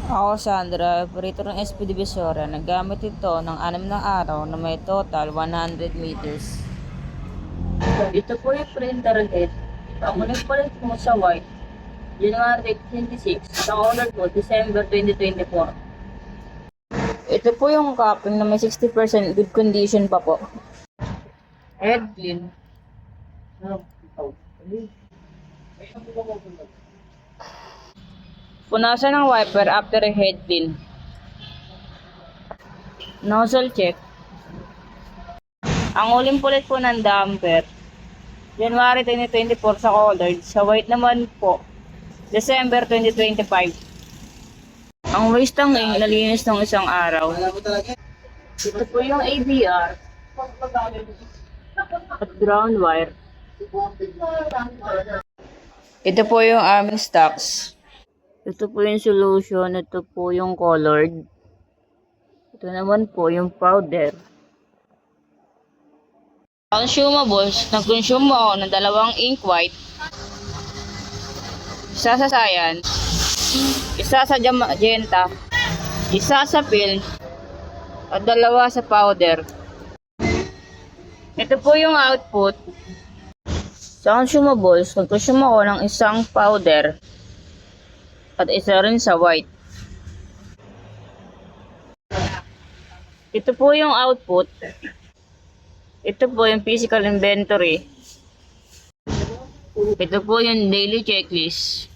Ako, Sandra, operator ng SP Divisoria. Naggamit ito ng 6 na araw na may total 100 meters. Ito po yung printer head. Ang ulit palit mo sa white, January 26, ang order po, December 2024. Ito po yung cupping na may 60% good condition pa po. Head clean. Punasan ng wiper after a head clean. Nozzle check. Ang uling pulit po ng damper, January 2024 sa colored, sa white naman po, December 2025. Ang waste tanking nalinis ng isang araw. Ito po yung ABR at ground wire. Ito po yung aming stocks. Ito po yung solution, ito po yung colored. Ito naman po yung powder. Consumables, nag-consume ako ng 2 ink white, isa sa cyan, isa sa magenta, isa sa film, at 2 sa powder. Ito po yung output. Sa consumables, nag-consume ako ng 1 powder at isa rin sa white. Ito po yung output. Ito po yung physical inventory. Ito po yung daily checklist.